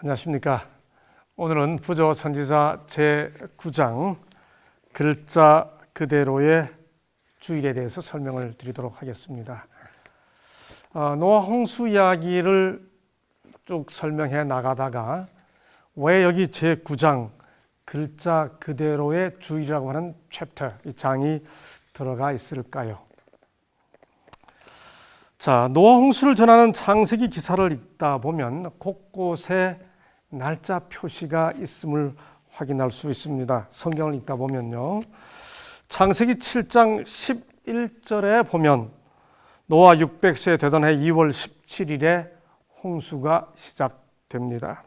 안녕하십니까. 오늘은 부조 선지자 제9장 글자 그대로의 주일에 대해서 설명을 드리도록 하겠습니다. 노아 홍수 이야기를 쭉 설명해 나가다가 왜 여기 제9장 글자 그대로의 주일이라고 하는 챕터, 이 장이 들어가 있을까요? 자, 노아 홍수를 전하는 창세기 기사를 읽다 보면 곳곳에 날짜 표시가 있음을 확인할 수 있습니다. 성경을 읽다 보면요. 창세기 7장 11절에 보면 노아 600세 되던 해 2월 17일에 홍수가 시작됩니다.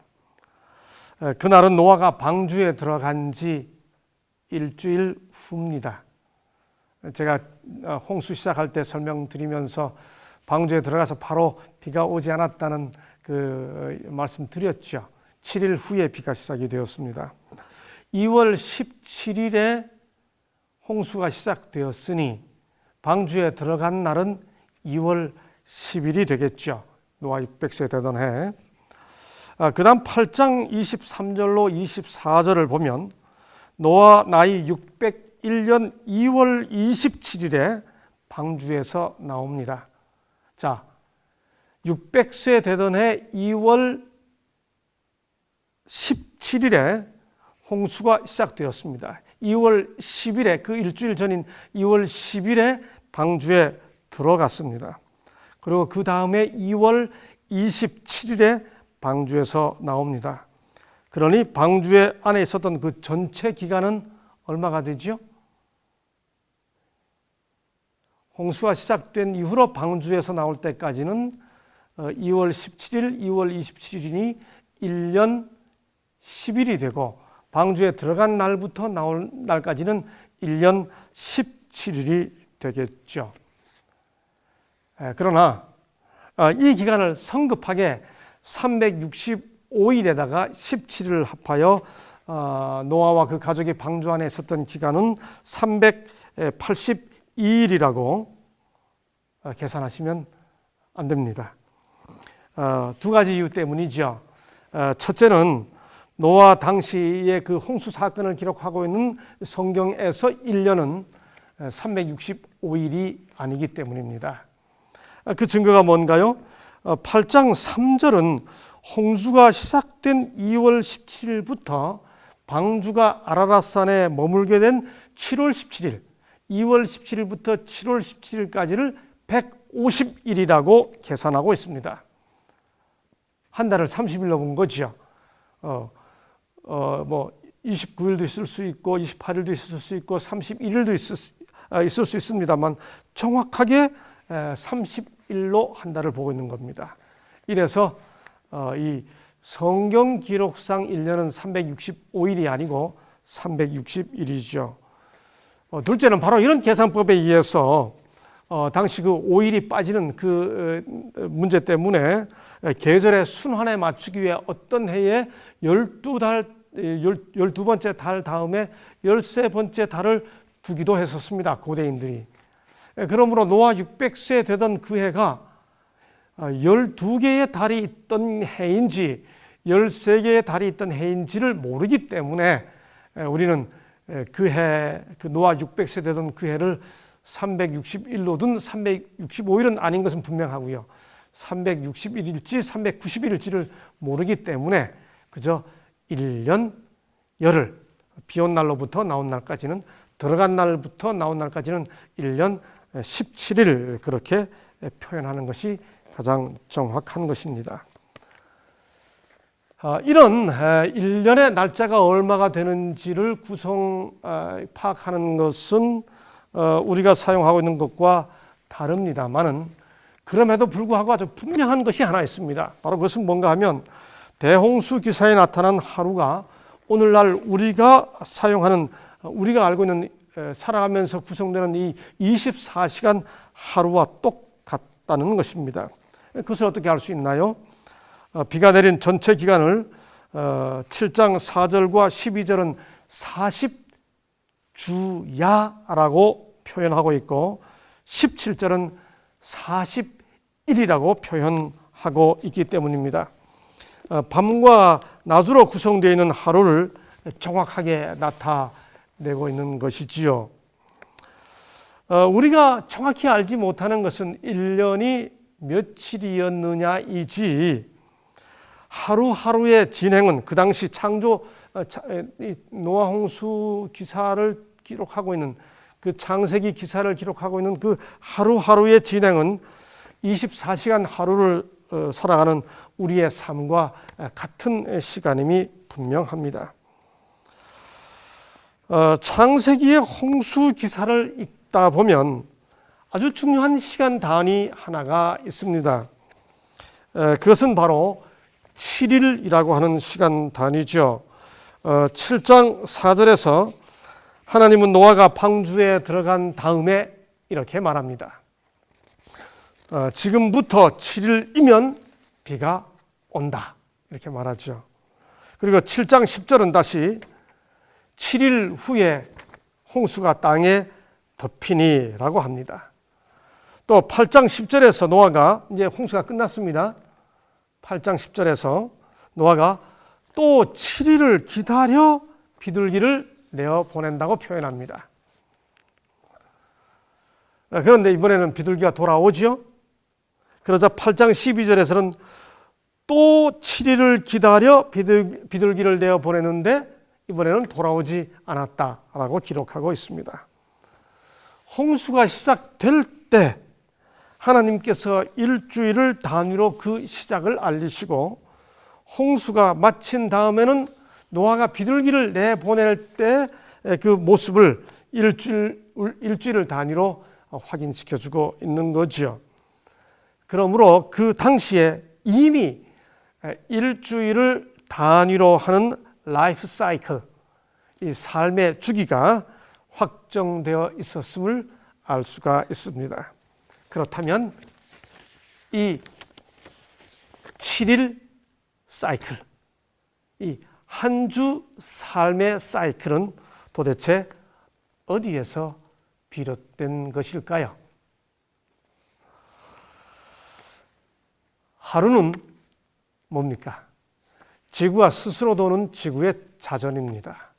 그날은 노아가 방주에 들어간 지 일주일 후입니다. 제가 홍수 시작할 때 설명드리면서 방주에 들어가서 바로 비가 오지 않았다는 그 말씀 드렸죠. 7일 후에 비가 시작이 되었습니다. 2월 17일에 홍수가 시작되었으니 방주에 들어간 날은 2월 10일이 되겠죠. 노아 600세 되던 해. 그 다음 8장 23절로 24절을 보면 노아 나이 601년 2월 27일에 방주에서 나옵니다. 자, 600세 되던 해 2월 17일에 홍수가 시작되었습니다. 2월 10일에 그 일주일 전인 2월 10일에 방주에 들어갔습니다. 그리고 그 다음에 2월 27일에 방주에서 나옵니다. 그러니 방주에 안에 있었던 그 전체 기간은 얼마가 되죠? 홍수가 시작된 이후로 방주에서 나올 때까지는 2월 17일, 2월 27일이니 1년 10일이 되고 방주에 들어간 날부터 나올 날까지는 1년 17일이 되겠죠. 그러나 이 기간을 성급하게 365일에다가 17일을 합하여 노아와 그 가족이 방주 안에 있었던 기간은 382일이라고 계산하시면 안 됩니다. 두 가지 이유 때문이죠. 첫째는 노아 당시의 그 홍수 사건을 기록하고 있는 성경에서 1년은 365일이 아니기 때문입니다. 그 증거가 뭔가요? 8장 3절은 홍수가 시작된 2월 17일부터 방주가 아라랏산에 머물게 된 7월 17일, 2월 17일부터 7월 17일까지를 150일이라고 계산하고 있습니다. 한 달을 30일로 본 거죠. 29일도 있을 수 있고 28일도 있을 수 있고 31일도 있을 수 있습니다만 정확하게 30일로 한 달을 보고 있는 겁니다. 이래서 이 성경 기록상 1년은 365일이 아니고 360일이죠. 둘째는 바로 이런 계산법에 의해서 당시 그 5일이 빠지는 그 문제 때문에 계절의 순환에 맞추기 위해 어떤 해에 12번째 달 다음에 13번째 달을 두기도 했었습니다. 고대인들이. 그러므로 노아 600세 되던 그 해가 12개의 달이 있던 해인지 13개의 달이 있던 해인지를 모르기 때문에 우리는 그 노아 600세 되던 그 해를 361로든 365일은 아닌 것은 분명하고요. 361일지 390일일지를 모르기 때문에 그저 1년 열흘, 비 온 날로부터 나온 날까지는, 들어간 날부터 나온 날까지는 1년 17일 그렇게 표현하는 것이 가장 정확한 것입니다. 이런 1년의 날짜가 얼마가 되는지를 파악하는 것은 우리가 사용하고 있는 것과 다릅니다만은 그럼에도 불구하고 아주 분명한 것이 하나 있습니다. 바로 그것은 뭔가 하면 대홍수 기사에 나타난 하루가 오늘날 우리가 사용하는, 우리가 알고 있는 살아가면서 구성되는 이 24시간 하루와 똑같다는 것입니다. 그것을 어떻게 알 수 있나요? 비가 내린 전체 기간을 7장 4절과 12절은 40주야라고 표현하고 있고 17절은 40일이라고 표현하고 있기 때문입니다. 밤과 낮으로 구성되어 있는 하루를 정확하게 나타내고 있는 것이지요. 우리가 정확히 알지 못하는 것은 1년이 며칠이었느냐이지, 하루하루의 진행은 그 당시 창조 노아 홍수 기사를 기록하고 있는 그 창세기 기사를 기록하고 있는 그 하루하루의 진행은 24시간 하루를 살아가는 우리의 삶과 같은 시간임이 분명합니다. 창세기의 홍수 기사를 읽다 보면 아주 중요한 시간 단위 하나가 있습니다. 그것은 바로 7일이라고 하는 시간 단위죠. 7장 4절에서 하나님은 노아가 방주에 들어간 다음에 이렇게 말합니다. 지금부터 7일이면 비가 온다, 이렇게 말하죠. 그리고 7장 10절은 다시 7일 후에 홍수가 땅에 덮이니 라고 합니다. 또 8장 10절에서 노아가, 이제 홍수가 끝났습니다. 8장 10절에서 노아가 또 7일을 기다려 비둘기를 내어 보낸다고 표현합니다. 그런데 이번에는 비둘기가 돌아오지요. 그러자 8장 12절에서는 또 7일을 기다려 비둘기를 내어 보내는데 이번에는 돌아오지 않았다라고 기록하고 있습니다. 홍수가 시작될 때 하나님께서 일주일을 단위로 그 시작을 알리시고, 홍수가 마친 다음에는 노아가 비둘기를 내보낼 때 그 모습을 일주일을 단위로 확인시켜주고 있는 거죠. 그러므로 그 당시에 이미 일주일을 단위로 하는 라이프 사이클, 이 삶의 주기가 확정되어 있었음을 알 수가 있습니다. 그렇다면 이 7일 사이클, 이 한 주 삶의 사이클은 도대체 어디에서 비롯된 것일까요? 하루는 뭡니까? 지구가 스스로 도는 지구의 자전입니다.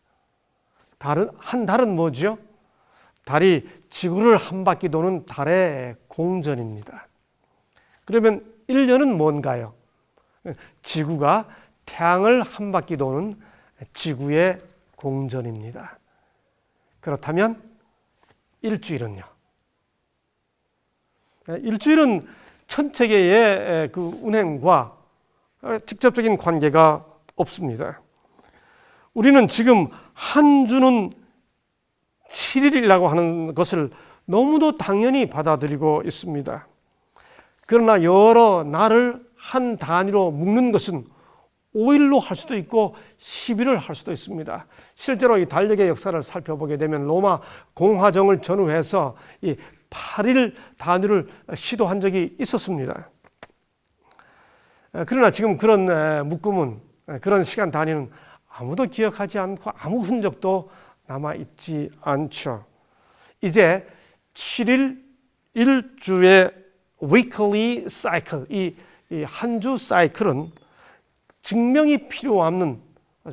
한 달은 뭐죠? 달이 지구를 한 바퀴 도는 달의 공전입니다. 그러면 1년은 뭔가요? 지구가 태양을 한 바퀴 도는 지구의 공전입니다. 그렇다면 일주일은요? 일주일은 천체계의 그 운행과 직접적인 관계가 없습니다. 우리는 지금 한 주는 7일이라고 하는 것을 너무도 당연히 받아들이고 있습니다. 그러나 여러 날을 한 단위로 묶는 것은 5일로 할 수도 있고 10일을 할 수도 있습니다. 실제로 이 달력의 역사를 살펴보게 되면 로마 공화정을 전후해서 이 8일 단위를 시도한 적이 있었습니다. 그러나 지금 그런 묶음은, 그런 시간 단위는 아무도 기억하지 않고 아무 흔적도 남아있지 않죠. 이제 7일 1주의 weekly cycle, 이 한 주 사이클은 증명이 필요 없는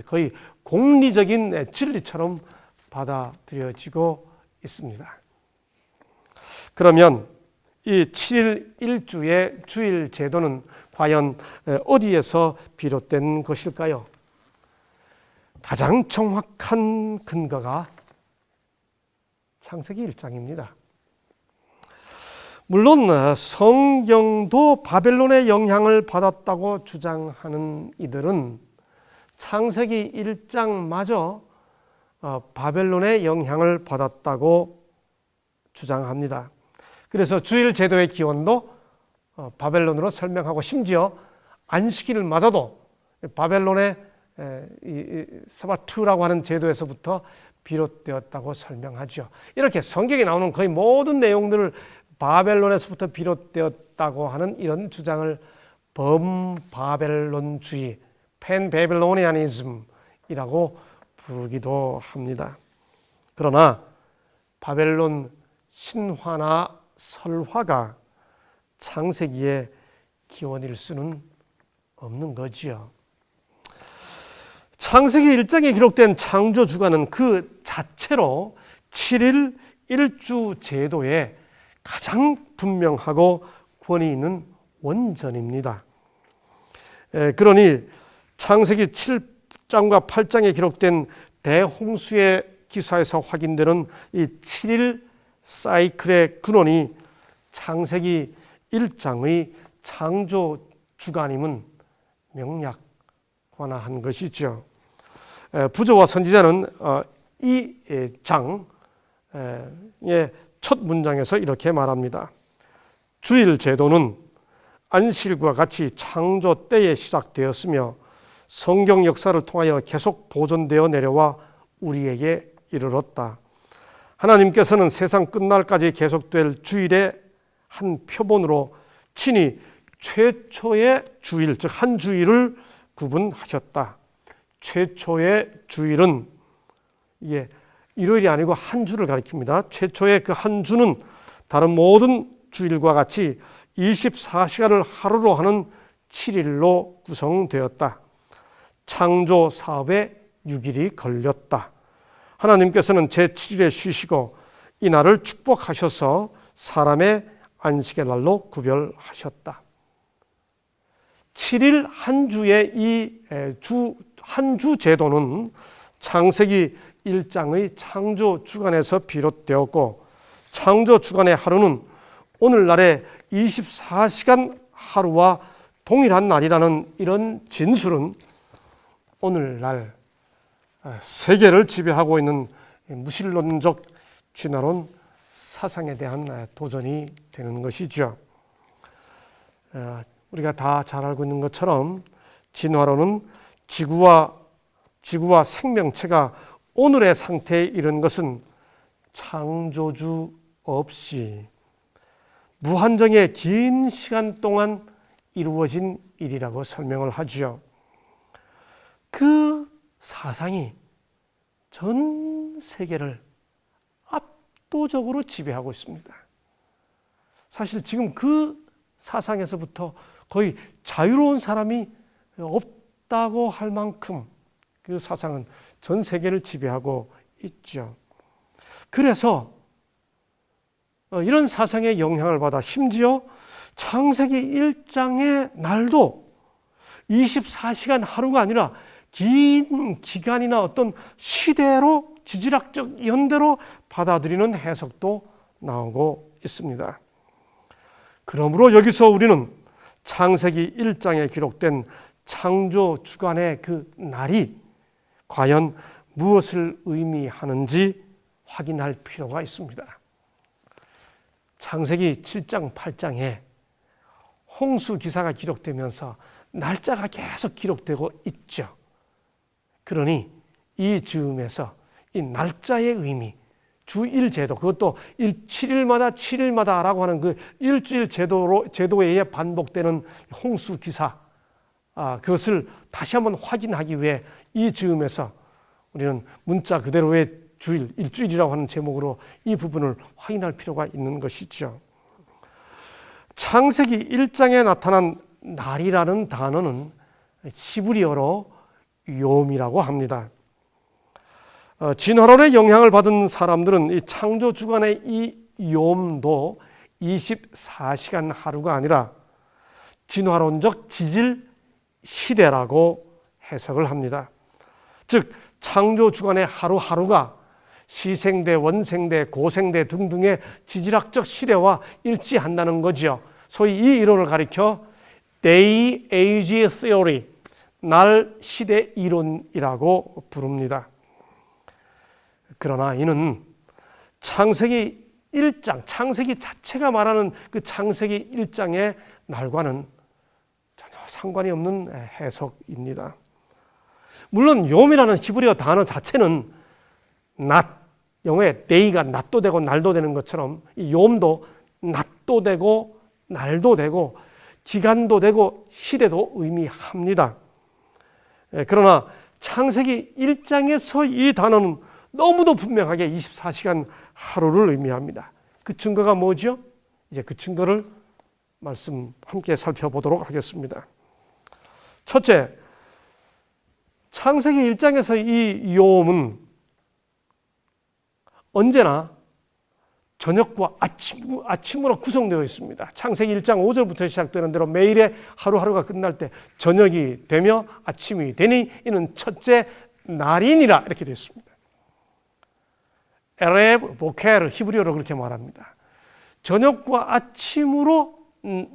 거의 공리적인 진리처럼 받아들여지고 있습니다. 그러면 이 7일 1주의 주일 제도는 과연 어디에서 비롯된 것일까요? 가장 정확한 근거가 창세기 1장입니다. 물론 성경도 바벨론의 영향을 받았다고 주장하는 이들은 창세기 1장마저 바벨론의 영향을 받았다고 주장합니다. 그래서 주일 제도의 기원도 바벨론으로 설명하고, 심지어 안식일을 마저도 바벨론의 사바투라고 하는 제도에서부터 비롯되었다고 설명하죠. 이렇게 성경에 나오는 거의 모든 내용들을 바벨론에서부터 비롯되었다고 하는 이런 주장을 범바벨론주의, 팬베빌로니아니즘이라고 부르기도 합니다. 그러나 바벨론 신화나 설화가 창세기의 기원일 수는 없는 거지요. 창세기 1장에 기록된 창조 주간은 그 자체로 7일 1주 제도에 가장 분명하고 권위 있는 원전입니다. 그러니 창세기 7장과 8장에 기록된 대홍수의 기사에서 확인되는 이 7일 사이클의 근원이 창세기 1장의 창조 주간임은 명약관화한 것이죠. 부조와 선지자는 이 장의 첫 문장에서 이렇게 말합니다. 주일 제도는 안식일과 같이 창조 때에 시작되었으며 성경 역사를 통하여 계속 보존되어 내려와 우리에게 이르렀다. 하나님께서는 세상 끝날까지 계속될 주일의 한 표본으로 친히 최초의 주일, 즉 한 주일을 구분하셨다. 최초의 주일은 일요일이 아니고 한 주를 가리킵니다. 최초의 그 한 주는 다른 모든 주일과 같이 24시간을 하루로 하는 7일로 구성되었다. 창조 사업에 6일이 걸렸다. 하나님께서는 제7일에 쉬시고 이 날을 축복하셔서 사람의 안식의 날로 구별하셨다. 7일 한 주의 이 한 주 제도는 창세기 1장의 창조 주간에서 비롯되었고 창조 주간의 하루는 오늘날의 24시간 하루와 동일한 날이라는 이런 진술은 오늘날 세계를 지배하고 있는 무신론적 진화론 사상에 대한 도전이 되는 것이죠. 우리가 다 잘 알고 있는 것처럼 진화론은 지구와 생명체가 오늘의 상태에 이른 것은 창조주 없이 무한정의 긴 시간 동안 이루어진 일이라고 설명을 하죠. 그 사상이 전 세계를 압도적으로 지배하고 있습니다. 사실 지금 그 사상에서부터 거의 자유로운 사람이 없다고 할 만큼 그 사상은 전 세계를 지배하고 있죠. 그래서 이런 사상의 영향을 받아 심지어 창세기 1장의 날도 24시간 하루가 아니라 긴 기간이나 어떤 시대로 지질학적 연대로 받아들이는 해석도 나오고 있습니다. 그러므로 여기서 우리는 창세기 1장에 기록된 창조 주간의 그 날이 과연 무엇을 의미하는지 확인할 필요가 있습니다. 창세기 7장, 8장에 홍수 기사가 기록되면서 날짜가 계속 기록되고 있죠. 그러니 이 즈음에서 이 날짜의 의미, 주일 제도, 그것도 7일마다라고 하는 그 일주일 제도에 의해 반복되는 홍수 기사, 그것을 다시 한번 확인하기 위해 이 즈음에서 우리는 문자 그대로의 주일, 일주일이라고 하는 제목으로 이 부분을 확인할 필요가 있는 것이죠. 창세기 1장에 나타난 날이라는 단어는 히브리어로 욤이라고 합니다. 진화론의 영향을 받은 사람들은 이 창조 주간의 이 욤도 24시간 하루가 아니라 진화론적 지질 시대라고 해석을 합니다. 즉 창조 주간의 하루하루가 시생대, 원생대, 고생대 등등의 지질학적 시대와 일치한다는 거죠. 소위 이 이론을 가리켜 Day Age Theory, 날 시대 이론이라고 부릅니다. 그러나 이는 창세기 1장, 창세기 자체가 말하는 그 창세기 1장의 날과는 전혀 상관이 없는 해석입니다. 물론 욤이라는 히브리어 단어 자체는 낮, 영어의 day가 낮도 되고 날도 되는 것처럼 이 욤도 낮도 되고 날도 되고 기간도 되고 시대도 의미합니다. 그러나 창세기 1장에서 이 단어는 너무도 분명하게 24시간 하루를 의미합니다. 그 증거가 뭐죠? 이제 그 증거를 함께 살펴보도록 하겠습니다. 첫째, 창세기 1장에서 이 욤은 언제나 저녁과 아침으로 구성되어 있습니다. 창세기 1장 5절부터 시작되는 대로 매일의 하루하루가 끝날 때 저녁이 되며 아침이 되니 이는 첫째 날이니라 이렇게 되어 있습니다. 에레브 보케르 히브리어로 그렇게 말합니다. 저녁과 아침으로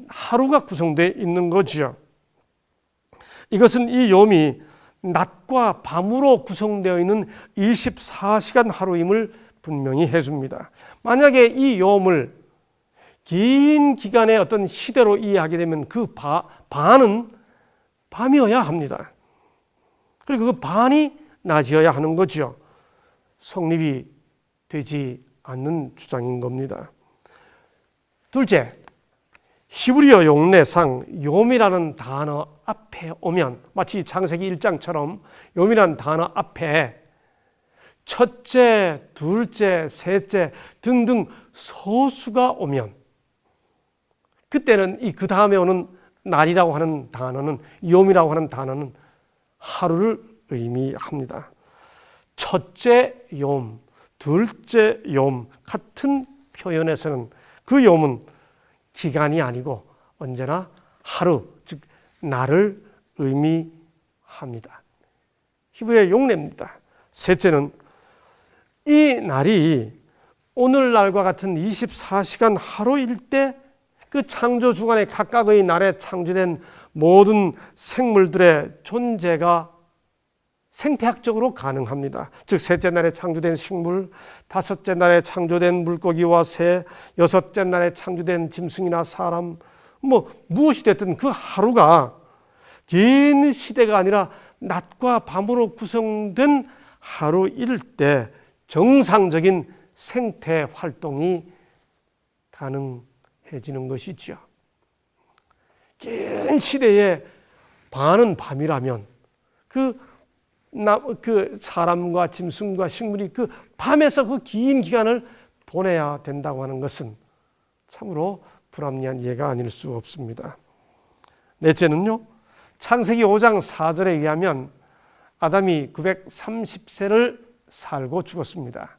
하루가 구성되어 있는 거죠. 이것은 이 욤이 낮과 밤으로 구성되어 있는 24시간 하루임을 분명히 해줍니다. 만약에 이 욤을 긴 기간의 어떤 시대로 이해하게 되면 그 반은 밤이어야 합니다. 그리고 그 반이 낮이어야 하는 거죠. 성립이 되지 않는 주장인 겁니다. 둘째, 히브리어 용례상 욤이라는 단어 앞에 오면 마치 창세기 1장처럼 욤이라는 단어 앞에 첫째, 둘째, 셋째 등등 소수가 오면 그때는 그 다음에 오는 날이라고 하는 단어는 욤이라고 하는 단어는 하루를 의미합니다. 첫째 욤, 둘째 욤 같은 표현에서는 그 욤은 기간이 아니고 언제나 하루, 즉 날을 의미합니다. 히브리어의 용례입니다. 셋째는 이 날이 오늘날과 같은 24시간 하루일 때 그 창조 주간의 각각의 날에 창조된 모든 생물들의 존재가 생태학적으로 가능합니다. 즉 셋째 날에 창조된 식물, 다섯째 날에 창조된 물고기와 새, 여섯째 날에 창조된 짐승이나 사람, 무엇이 됐든 그 하루가 긴 시대가 아니라 낮과 밤으로 구성된 하루일 때 정상적인 생태 활동이 가능해지는 것이죠. 긴 시대의 반은 밤이라면 그 사람과 짐승과 식물이 그 밤에서 그 긴 기간을 보내야 된다고 하는 것은 참으로 불합리한 이해가 아닐 수 없습니다. 넷째는요, 창세기 5장 4절에 의하면 아담이 930세를 살고 죽었습니다.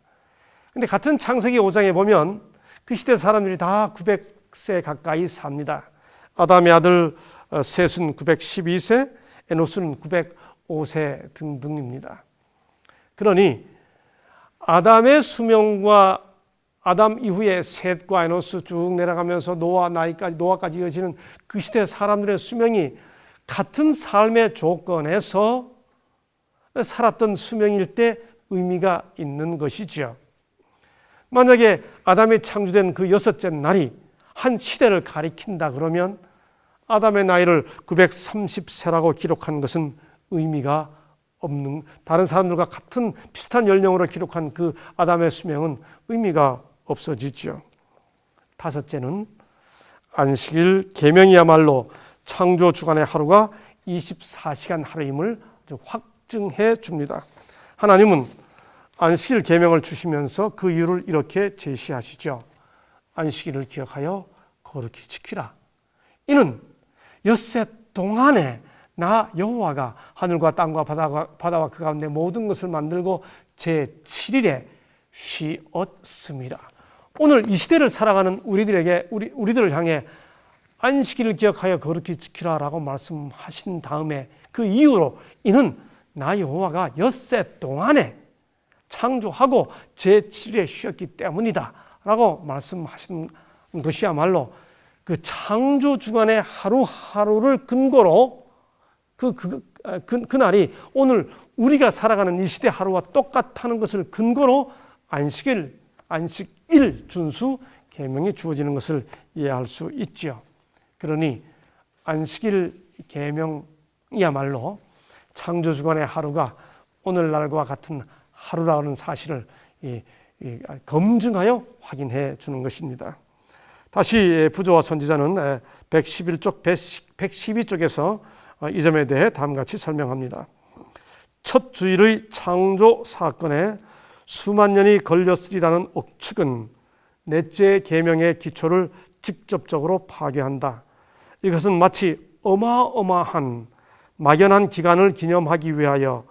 그런데 같은 창세기 5장에 보면 그 시대 사람들이 다 900세 가까이 삽니다. 아담의 아들 셋은 912세, 에노스는 905세 등등입니다. 그러니 아담의 수명과 아담 이후에 셋과 에노스 쭉 내려가면서 노아까지 이어지는 그 시대 사람들의 수명이 같은 삶의 조건에서 살았던 수명일 때 의미가 있는 것이지요. 만약에 아담이 창조된 그 여섯째 날이 한 시대를 가리킨다 그러면 아담의 나이를 930세라고 기록한 것은 의미가 없는, 다른 사람들과 같은 비슷한 연령으로 기록한 그 아담의 수명은 의미가 없어지죠. 다섯째는 안식일 계명이야말로 창조 주간의 하루가 24시간 하루임을 확증해 줍니다. 하나님은 안식일 계명을 주시면서 그 이유를 이렇게 제시하시죠. 안식일을 기억하여 거룩히 지키라. 이는 엿새 동안에 나 여호와가 하늘과 땅과 바다와 그 가운데 모든 것을 만들고 제7일에 쉬었습니다. 오늘 이 시대를 살아가는 우리들을 향해 안식일을 기억하여 거룩히 지키라라고 말씀하신 다음에 그 이유로 이는 나 여호와가 엿새 동안에 창조하고 제7일에 쉬었기 때문이다 라고 말씀하신 것이야말로 그 창조 주간의 하루하루를 근거로 그날이 오늘 우리가 살아가는 이 시대 하루와 똑같다는 것을 근거로 안식일 준수 계명이 주어지는 것을 이해할 수 있죠. 그러니 안식일 계명이야말로 창조 주간의 하루가 오늘날과 같은 하루라는 사실을 검증하여 확인해 주는 것입니다. 다시 부조와 선지자는 111쪽, 112쪽에서 이 점에 대해 다음과 같이 설명합니다. 첫 주일의 창조 사건에 수만 년이 걸렸으리라는 억측은 넷째 계명의 기초를 직접적으로 파괴한다. 이것은 마치 어마어마한 막연한 기간을 기념하기 위하여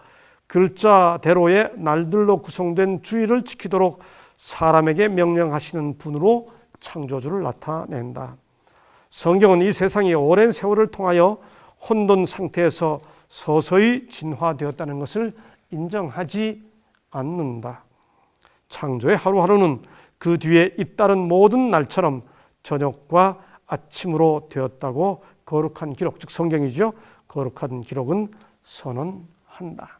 글자대로의 날들로 구성된 주일을 지키도록 사람에게 명령하시는 분으로 창조주를 나타낸다. 성경은 이 세상이 오랜 세월을 통하여 혼돈 상태에서 서서히 진화되었다는 것을 인정하지 않는다. 창조의 하루하루는 그 뒤에 잇따른 모든 날처럼 저녁과 아침으로 되었다고 거룩한 기록, 즉 성경이죠. 거룩한 기록은 선언한다.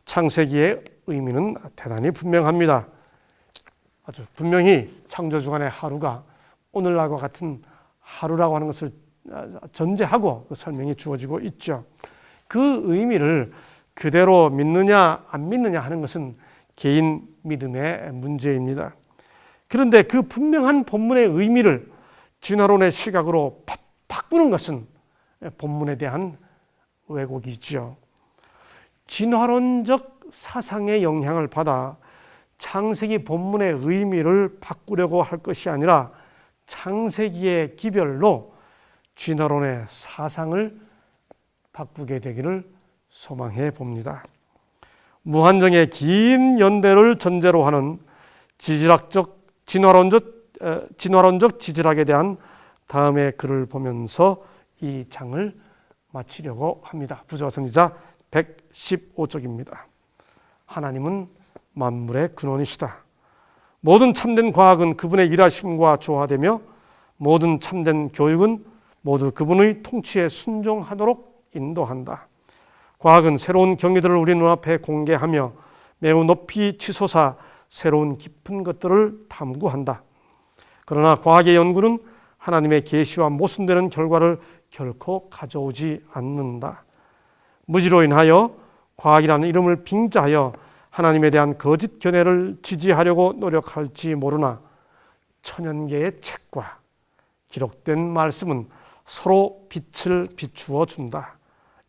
창세기의 의미는 대단히 분명합니다. 아주 분명히 창조주간의 하루가 오늘날과 같은 하루라고 하는 것을 전제하고 그 설명이 주어지고 있죠. 그 의미를 그대로 믿느냐 안 믿느냐 하는 것은 개인 믿음의 문제입니다. 그런데 그 분명한 본문의 의미를 진화론의 시각으로 바꾸는 것은 본문에 대한 왜곡이죠. 진화론적 사상의 영향을 받아 창세기 본문의 의미를 바꾸려고 할 것이 아니라 창세기의 기별로 진화론의 사상을 바꾸게 되기를 소망해 봅니다. 무한정의 긴 연대를 전제로 하는 진화론적 지질학에 대한 다음의 글을 보면서 이 장을 마치려고 합니다. 부조선지자 115쪽입니다. 하나님은 만물의 근원이시다. 모든 참된 과학은 그분의 일하심과 조화되며 모든 참된 교육은 모두 그분의 통치에 순종하도록 인도한다. 과학은 새로운 경리들을 우리 눈앞에 공개하며 매우 높이 치솟아 새로운 깊은 것들을 탐구한다. 그러나 과학의 연구는 하나님의 계시와 모순되는 결과를 결코 가져오지 않는다. 무지로 인하여 과학이라는 이름을 빙자하여 하나님에 대한 거짓 견해를 지지하려고 노력할지 모르나 천연계의 책과 기록된 말씀은 서로 빛을 비추어 준다.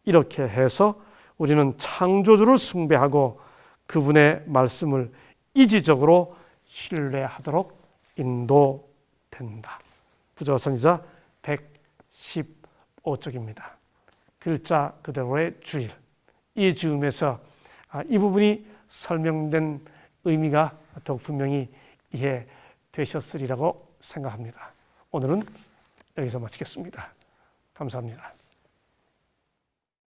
이렇게 해서 우리는 창조주를 숭배하고 그분의 말씀을 이지적으로 신뢰하도록 인도된다. 부조선지자 115쪽입니다. 글자 그대로의 주일. 이 즈음에서 이 부분이 설명된 의미가 더욱 분명히 이해되셨으리라고 생각합니다. 오늘은 여기서 마치겠습니다. 감사합니다.